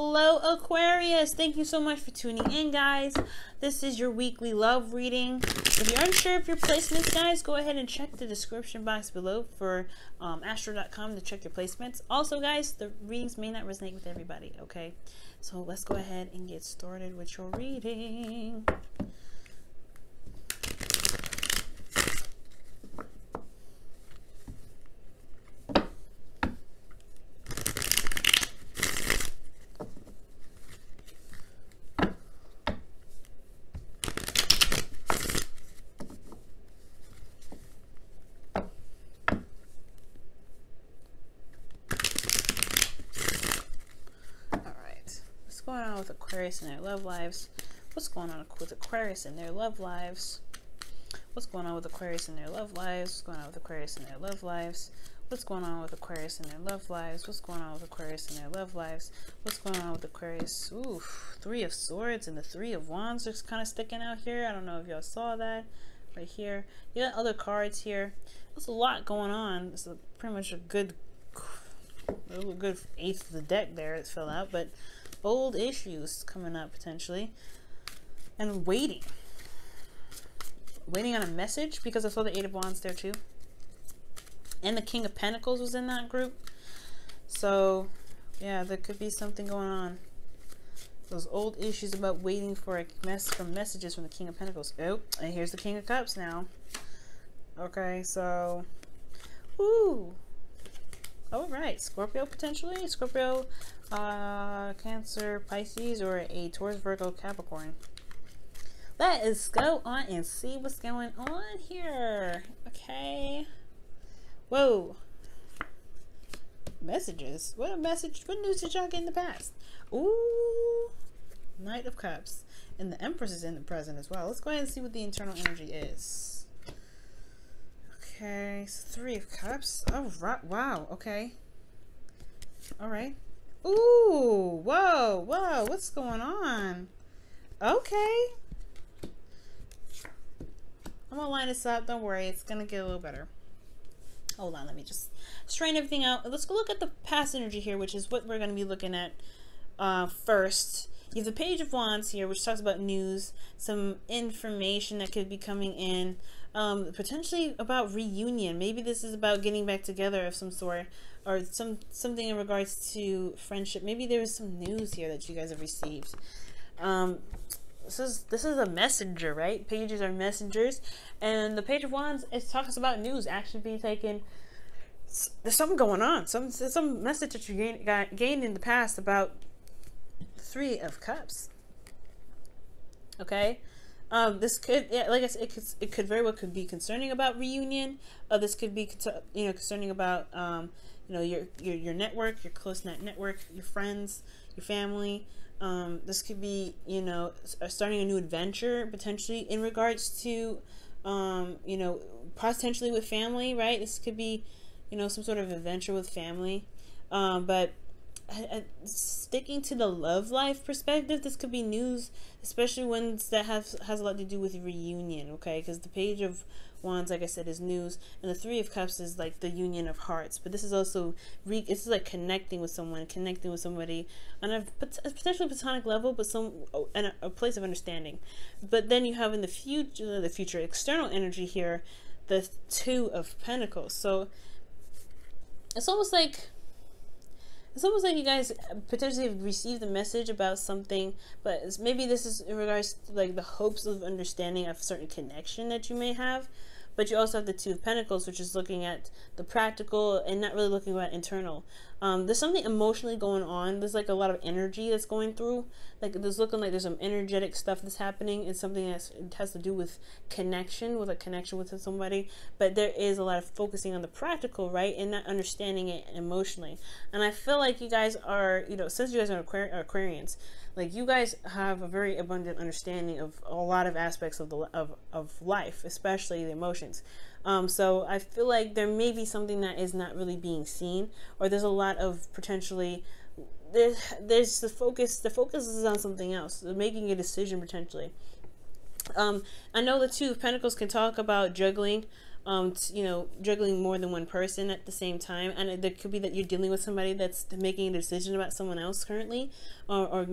Hello, Aquarius. Thank you so much for tuning in, guys. This is your weekly love reading. If you're unsure of your placements, guys, go ahead and check the description box below for astro.com to check your placements. Also, guys, the readings may not resonate with everybody, okay? So let's go ahead and get started with your reading. What's going on with Aquarius and their love lives? What's going on with Aquarius and their love lives? What's going on with Aquarius and their love lives? What's going on with Aquarius and their love lives? What's going on with Aquarius and their love lives? What's going on with Aquarius and their love lives? What's going on with Aquarius? Ooh, Three of Swords and the Three of Wands are kind of sticking out here. I don't know if y'all saw that right here. You got other cards here. There's a lot going on. It's pretty much a good eighth of the deck there it's filled out, but old issues coming up potentially, and waiting on a message, because I saw the Eight of Wands there too, and the King of Pentacles was in that group. So yeah, there could be something going on. Those old issues about waiting for a messages from the King of Pentacles. Oh, and here's the King of Cups now. Okay, so woo. All right, Scorpio potentially. Scorpio, Cancer, Pisces, or a Taurus, Virgo, Capricorn. Let us go on and see what's going on here. Okay. Whoa. Messages. What news did y'all get in the past? Ooh. Knight of Cups. And the Empress is in the present as well. Let's go ahead and see what the internal energy is. Okay, so Three of Cups. Oh, right. Wow. Okay. All right. Ooh. Whoa. Whoa. What's going on? Okay. I'm gonna line this up. Don't worry. It's gonna get a little better. Hold on. Let me just strain everything out. Let's go look at the past energy here, which is what we're gonna be looking at first. You have the Page of Wands here, which talks about news, some information that could be coming in. Potentially about reunion. Maybe this is about getting back together of some sort, or something in regards to friendship. Maybe there is some news here that you guys have received. This is a messenger, right? Pages are messengers, and the Page of Wands, it talks about news actually being taken. There's something going on. Some message that you gained in the past about the Three of Cups. Okay. This could, yeah, like I said, it could very well could be concerning about reunion. This could be, concerning about, your network, your close-knit network, your friends, your family. This could be, starting a new adventure potentially in regards to, potentially with family, right? This could be, some sort of adventure with family. But sticking to the love life perspective, this could be news, especially ones that has a lot to do with reunion, okay? Because the Page of Wands, like I said, is news, and the Three of Cups is like the union of hearts. But this is also it's like connecting with someone, connecting with somebody on a potentially platonic level, but in a place of understanding. But then you have in the future external energy here, the Two of Pentacles. So it's almost like you guys potentially have received a message about something, but maybe this is in regards to like the hopes of understanding of a certain connection that you may have. But you also have the Two of Pentacles, which is looking at the practical and not really looking at internal. There's something emotionally going on. There's like a lot of energy that's going through. Like there's looking like there's some energetic stuff that's happening. It's something that has to do with connection, with somebody. But there is a lot of focusing on the practical, right? And not understanding it emotionally. And I feel like you guys are, since you guys are Aquarians, like you guys have a very abundant understanding of a lot of aspects of of life, especially the emotions. So I feel like there may be something that is not really being seen, or there's a lot of potentially there's the focus is on something else. They're making a decision potentially. I know the Two of Pentacles can talk about juggling you know, juggling more than one person at the same time. And it could be that you're dealing with somebody that's making a decision about someone else currently, or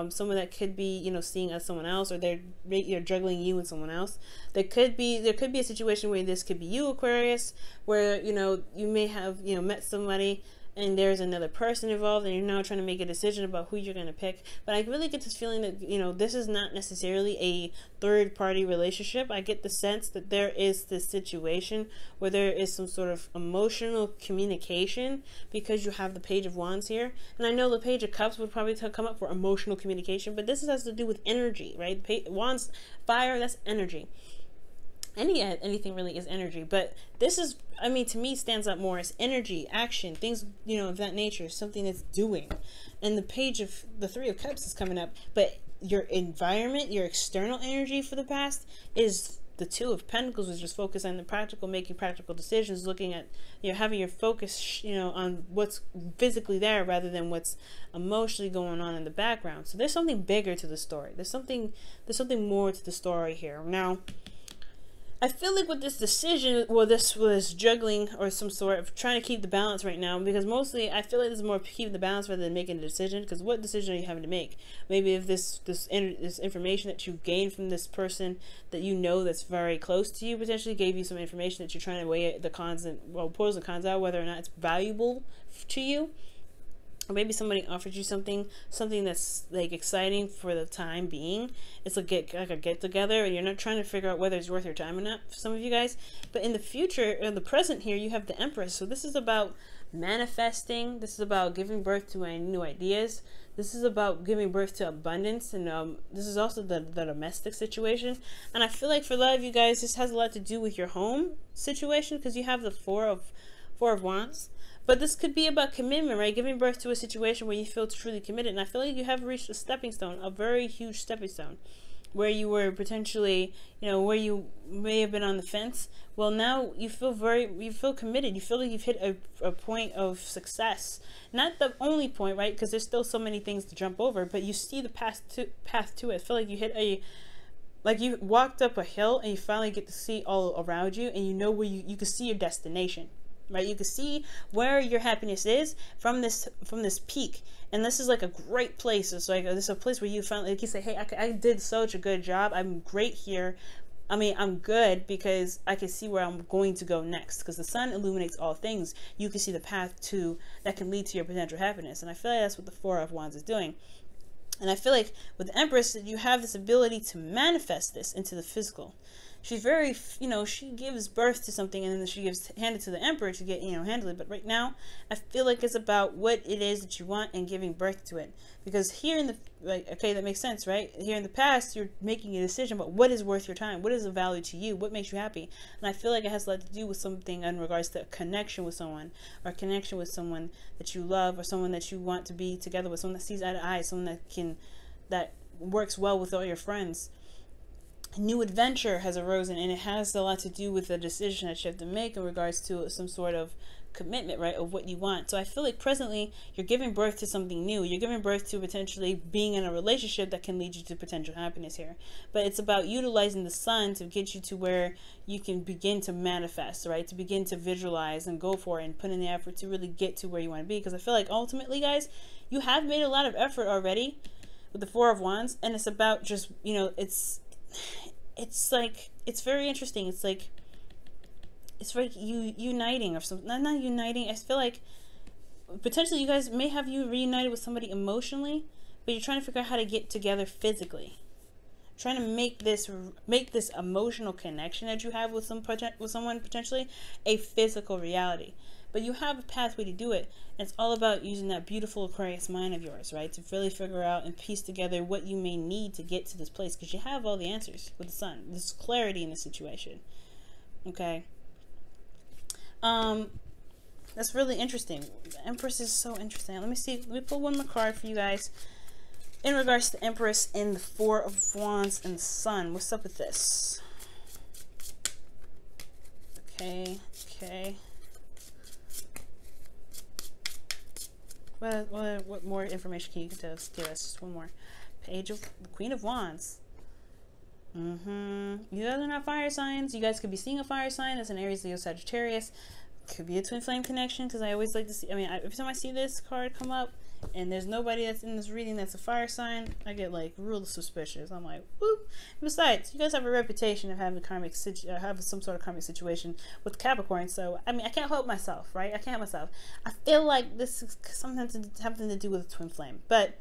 someone that could be, you know, seeing as someone else, or you're juggling you and someone else. There could be a situation where this could be you, Aquarius, where, you know, you may have, you know, met somebody and there's another person involved and you're now trying to make a decision about who you're going to pick. But I really get this feeling that, you know, this is not necessarily a third party relationship. I get the sense that there is this situation where there is some sort of emotional communication, because you have the Page of Wands here. And I know the Page of Cups would probably come up for emotional communication, but this has to do with energy, right? Wands, fire, that's energy. Anything really is energy, but this is, I mean, to me, stands out more as energy, action, things, you know, of that nature, something that's doing. And the page of the Three of Cups is coming up, but your environment, your external energy for the past is the Two of Pentacles, which is focused on the practical, making practical decisions, looking at, you know, having your focus, you know, on what's physically there rather than what's emotionally going on in the background. So there's something bigger to the story. There's something more to the story here. Now, I feel like with this decision, well, this was juggling or some sort of trying to keep the balance right now, because mostly I feel like this is more keeping the balance rather than making a decision. Because what decision are you having to make? Maybe if this information that you gained from this person that you know that's very close to you potentially gave you some information that you're trying to weigh the cons and, well, pros and cons out, whether or not it's valuable to you. Or maybe somebody offered you something that's like exciting for the time being. It's like a get together, and you're not trying to figure out whether it's worth your time or not for some of you guys. But in the future, in the present here, you have the Empress. So this is about manifesting. This is about giving birth to new ideas. This is about giving birth to abundance, and this is also the domestic situation. And I feel like for a lot of you guys, this has a lot to do with your home situation, because you have the Four of Wands. But this could be about commitment, right? Giving birth to a situation where you feel truly committed. And I feel like you have reached a stepping stone, a very huge stepping stone, where you were potentially, you know, where you may have been on the fence. Well, now you feel committed. You feel like you've hit a point of success. Not the only point, right? Because there's still so many things to jump over, but you see the path to it. I feel like you hit like you walked up a hill and you finally get to see all around you, and you know where you can see your destination. Right, you can see where your happiness is from this peak, and this is like a great place. It's like this is a place where you finally, like, you say, hey, I did such a good job. I'm great here. I mean, I'm good because I can see where I'm going to go next. Because the sun illuminates all things. You can see the path that can lead to your potential happiness, and I feel like that's what the Four of Wands is doing. And I feel like with the Empress, you have this ability to manifest this into the physical. She's very, you know, she gives birth to something and then she hand it to the Emperor to get, you know, handle it. But right now, I feel like it's about what it is that you want and giving birth to it. Because here in the, like, okay, that makes sense, right? Here in the past, you're making a decision about what is worth your time, what is of value to you, what makes you happy. And I feel like it has a lot to do with something in regards to a connection with someone, or a connection with someone that you love, or someone that you want to be together with, someone that sees eye to eye, someone that works well with all your friends. A new adventure has arisen, and it has a lot to do with the decision that you have to make in regards to some sort of commitment, right, of what you want. So I feel like presently you're giving birth to something new. You're giving birth to potentially being in a relationship that can lead you to potential happiness here. But it's about utilizing the sun to get you to where you can begin to manifest, right, to begin to visualize and go for it and put in the effort to really get to where you want to be. Because I feel like ultimately, guys, you have made a lot of effort already with the Four of Wands, and it's about just, you know, it's like, it's very interesting. It's like you uniting or something. Not uniting. I feel like potentially you guys may have you reunited with somebody emotionally, but you're trying to figure out how to get together physically. Trying to make this emotional connection that you have with someone potentially a physical reality. But you have a pathway to do it. And it's all about using that beautiful Aquarius mind of yours, right? To really figure out and piece together what you may need to get to this place. Because you have all the answers with the sun. There's clarity in the situation. Okay? That's really interesting. The Empress is so interesting. Let me see. Let me pull one more card for you guys. In regards to the Empress and the Four of Wands and the Sun. What's up with this? Okay. What more information can you give us? Just one more. Page of the Queen of Wands. You guys are not fire signs. You guys could be seeing a fire sign. That's an Aries, Leo, Sagittarius. Could be a twin flame connection, because I always like to see, I mean, every time I see this card come up and there's nobody that's in this reading that's a fire sign, I get like real suspicious. I'm like, whoop. Besides, you guys have a reputation of having have some sort of karmic situation with Capricorn, so I mean, I can't help myself, right? I can't help myself. I feel like this is something to do with a twin flame, but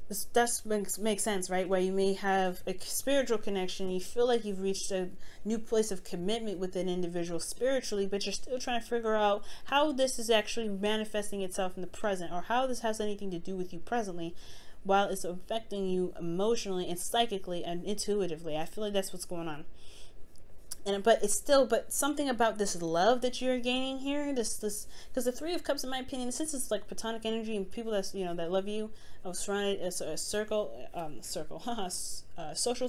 this does make sense, right? Where you may have a spiritual connection, you feel like you've reached a new place of commitment with an individual spiritually, but you're still trying to figure out how this is actually manifesting itself in the present, or how this has anything to do with you presently, while it's affecting you emotionally and psychically and intuitively. I feel like that's what's going on. But something about this love that you're gaining here, this because the Three of Cups, in my opinion, since it's like platonic energy and people that's, you know, that love you, surrounded as a social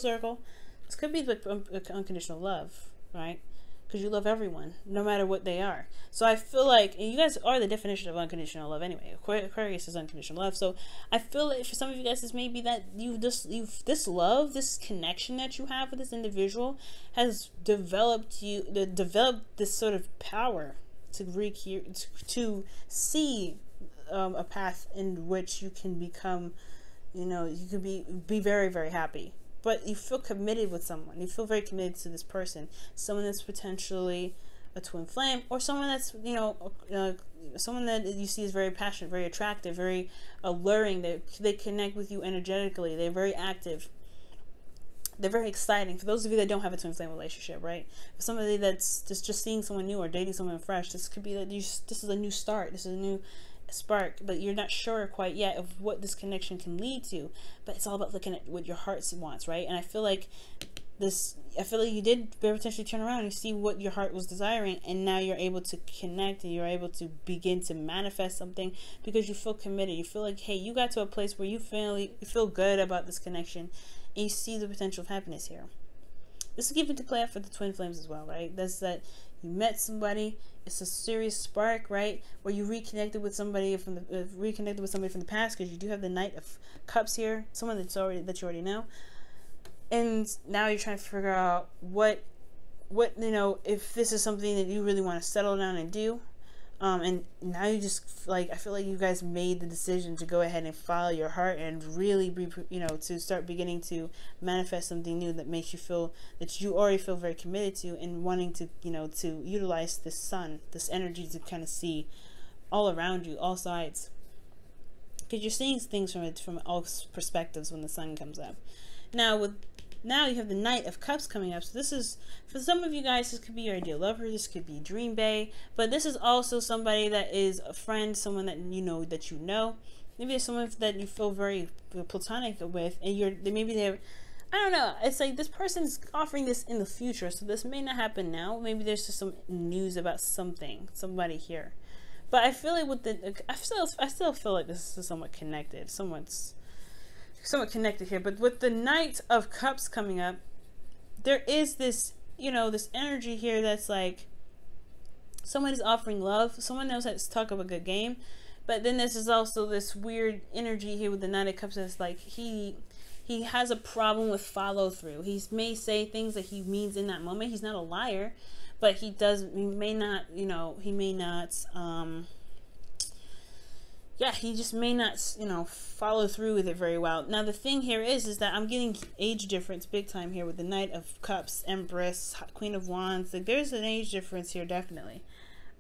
circle. This could be like unconditional love, right? Because you love everyone, no matter what they are. So I feel like, and you guys are the definition of unconditional love anyway. Aquarius is unconditional love. So I feel like for some of you guys, this may be that this love, this connection that you have with this individual has developed this sort of power to see a path in which you can become, you know, you can be very, very happy. But you feel committed with someone. You feel very committed to this person. Someone that's potentially a twin flame, or someone that's, you know, someone that you see is very passionate, very attractive, very alluring. They connect with you energetically. They're very active. They're very exciting. For those of you that don't have a twin flame relationship, right? For somebody that's just seeing someone new or dating someone fresh, this could be that this is a new start. This is a new spark, but you're not sure quite yet of what this connection can lead to. But it's all about looking at what your heart wants, right? And I feel like you did potentially turn around and you see what your heart was desiring, and now you're able to connect and you're able to begin to manifest something because you feel committed. You feel like, hey, you got to a place where you feel good about this connection, and you see the potential of happiness here. This is given to play out for the twin flames as well, right? That's that you met somebody, it's a serious spark, right? Where you reconnected with somebody from the past, because you do have the Knight of Cups here, someone that you already know, and now you're trying to figure out what you know, if this is something that you really want to settle down and do. And now you just I feel like you guys made the decision to go ahead and follow your heart and really be, you know, to start beginning to manifest something new that makes you feel that you already feel very committed to, and wanting to, you know, to utilize this sun, this energy, to kind of see all around you, all sides, because you're seeing things from all perspectives when the sun comes up. Now you have the Knight of Cups coming up. So this is, for some of you guys, this could be your ideal lover. This could be Dream Bae. But this is also somebody that is a friend, someone that you know. Maybe there's someone that you feel very platonic with, and I don't know. It's like this person's offering this in the future. So this may not happen now. Maybe there's just some news about somebody here. But I feel like I still feel like this is somewhat connected. Somewhat connected here. But with the Knight of Cups coming up, there is this, you know, this energy here that's like someone is offering love, someone knows how to talk of a good game, but then this is also this weird energy here with the Knight of Cups that's like he has a problem with follow through. He may say things that he means in that moment. He's not a liar, but he may not he just may not, you know, follow through with it very well. Now, the thing here is that I'm getting age difference big time here with the Knight of Cups, Empress, Queen of Wands. Like, there's an age difference here, definitely.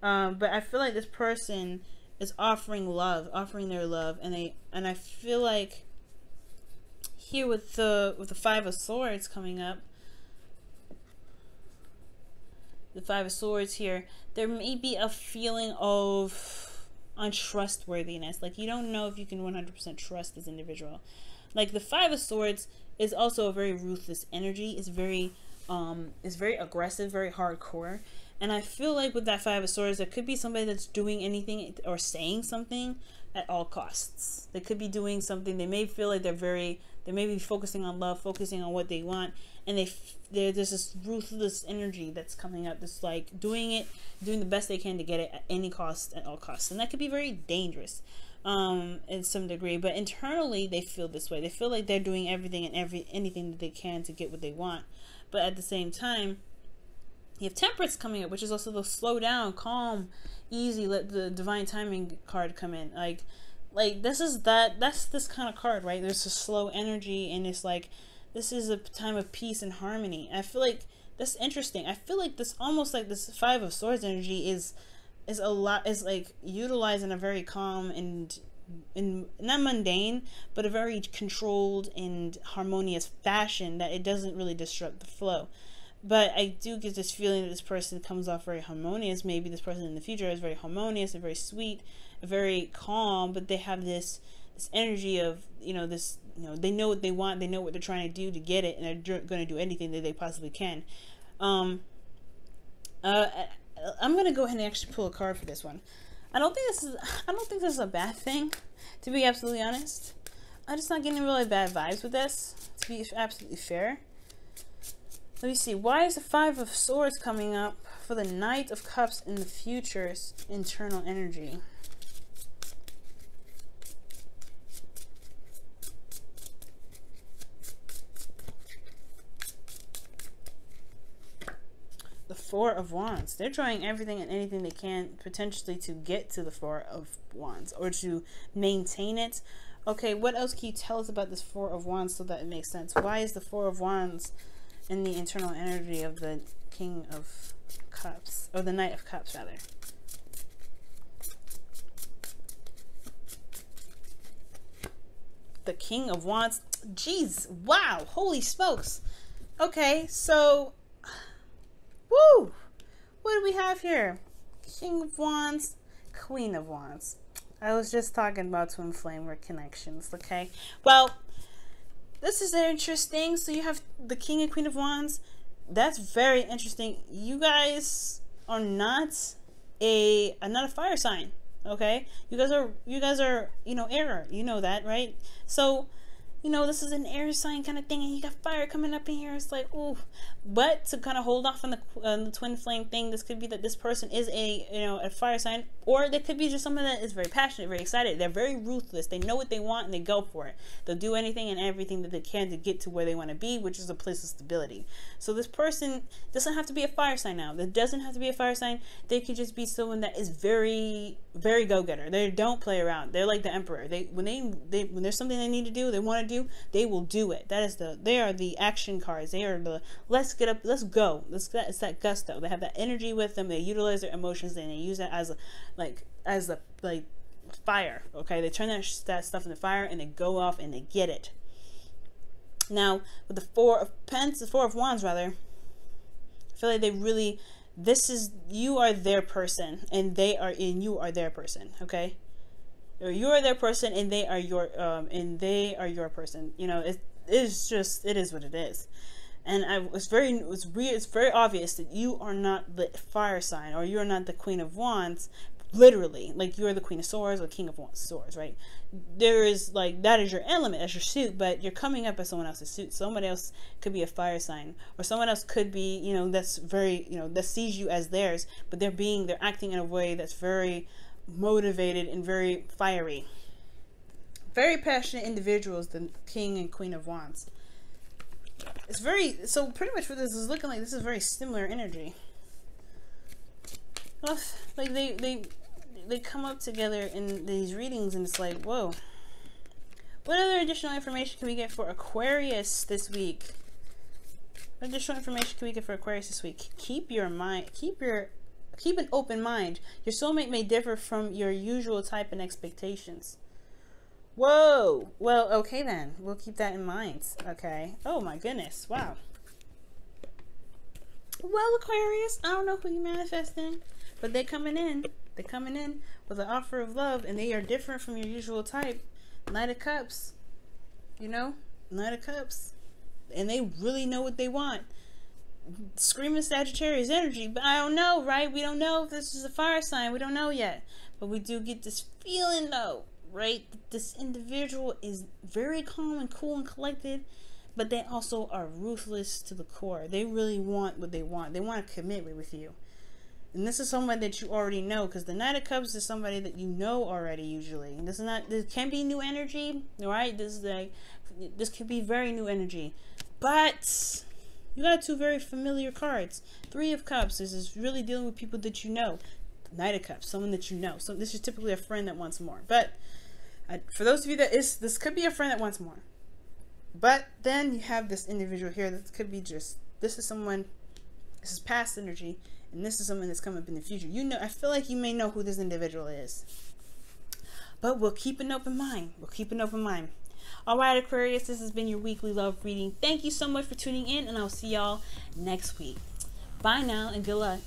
But I feel like this person is offering their love, and I feel like here with the Five of Swords coming up, the Five of Swords here, there may be a feeling of untrustworthiness. Like, you don't know if you can 100% trust this individual. Like, the Five of Swords is also a very ruthless energy. It's very aggressive, very hardcore. And I feel like with that Five of Swords, there could be somebody that's doing anything or saying something at all costs. They could be doing something. They may feel like they may be focusing on love, focusing on what they want, and there's this ruthless energy that's coming up, that's like doing the best they can to get it at any cost, at all costs. And that could be very dangerous. in some degree, but internally they feel this way. They feel like they're doing everything and anything that they can to get what they want. But at the same time, you have Temperance coming up, which is also the slow down, calm, easy, let the divine timing card come in. Like that's this kind of card, right? There's a slow energy, and it's like this is a time of peace and harmony. I feel like that's interesting. I feel like this almost like this Five of Swords energy is like utilized in a very calm and not mundane, but a very controlled and harmonious fashion that it doesn't really disrupt the flow. But I do get this feeling that this person comes off very harmonious. Maybe this person in the future is very harmonious and very sweet, very calm, but they have this energy of, this, they know what they want, they know what they're trying to do to get it, and they're going to do anything that they possibly can. I'm going to go ahead and actually pull a card for this one. I don't think this is a bad thing, to be absolutely honest. I'm just not getting really bad vibes with this, to be absolutely fair. Let me see. Why is the Five of Swords coming up for the Knight of Cups in the future's internal energy? The Four of Wands. They're trying everything and anything they can potentially to get to the Four of Wands or to maintain it. Okay, what else can you tell us about this Four of Wands so that it makes sense? Why is the Four of Wands in the internal energy of the King of Cups, or the Knight of Cups rather? The King of Wands. Jeez, wow, holy smokes. Okay, so woo, what do we have here? King of Wands, Queen of Wands. I was just talking about twin flame connections. Okay, well, this is interesting. So you have the King and Queen of Wands. That's very interesting. You guys are not a fire sign. Okay, you guys are air. You know that, right? So this is an air sign kind of thing, and you got fire coming up in here. It's like, ooh. But to kind of hold off on the twin flame thing, this could be that this person is a fire sign, or they could be just someone that is very passionate, very excited. They're very ruthless. They know what they want and they go for it. They'll do anything and everything that they can to get to where they want to be, which is a place of stability. So this person doesn't have to be a fire sign now. That doesn't have to be a fire sign. They could just be someone that is very, very go-getter. They don't play around. They're like the emperor. When there's something they need to do, they want to do, they will do it. They are the action cards. They are the let's get up, let's go. It's that gusto. They have that energy with them. They utilize their emotions and they use that as a fire. Okay, they turn that stuff into fire and they go off and they get it. Now with the Four of Wands rather, I feel like they really, you are their person and you are their person. Okay, or you are their person and they are your person. It is what it is. And it's very obvious that you are not the fire sign, or you're not the Queen of Wands, literally. Like, you're the Queen of Swords or King of Swords, right? There is, that is your element, that's your suit, but you're coming up as someone else's suit. Someone else could be a fire sign, or someone else could be, that's very, that sees you as theirs, but they're acting in a way that's very motivated and very fiery. Very passionate individuals, the King and Queen of Wands. So pretty much what this is looking like, this is very similar energy. Well, like they come up together in these readings and it's like, whoa. What other additional information can we get for Aquarius this week? What additional information can we get for Aquarius this week? Keep an open mind. Your soulmate may differ from your usual type and expectations. Whoa. Well, okay then. We'll keep that in mind. Okay. Oh my goodness. Wow. Well, Aquarius, I don't know who you're manifesting, but they're coming in. They're coming in with an offer of love, and they are different from your usual type. Knight of Cups. Knight of Cups. And they really know what they want. Screaming Sagittarius energy, but I don't know, right? We don't know if this is a fire sign. We don't know yet. But we do get this feeling, though, right? This individual is very calm and cool and collected, but they also are ruthless to the core. They really want what they want. They want a commitment with you. And this is someone that you already know, because the Knight of Cups is somebody that you know already usually. And this can be new energy, right? This could be very new energy. But you got two very familiar cards. Three of Cups. This is really dealing with people that you know. Knight of Cups, someone that you know. So this is typically a friend that wants more. But for those of you this could be a friend that wants more. But then you have this individual here that could be just, this is past energy, and this is someone that's coming up in the future. You know, I feel like you may know who this individual is. But we'll keep an open mind. We'll keep an open mind. Alright, Aquarius, this has been your weekly love reading. Thank you so much for tuning in, and I'll see y'all next week. Bye now, and good luck.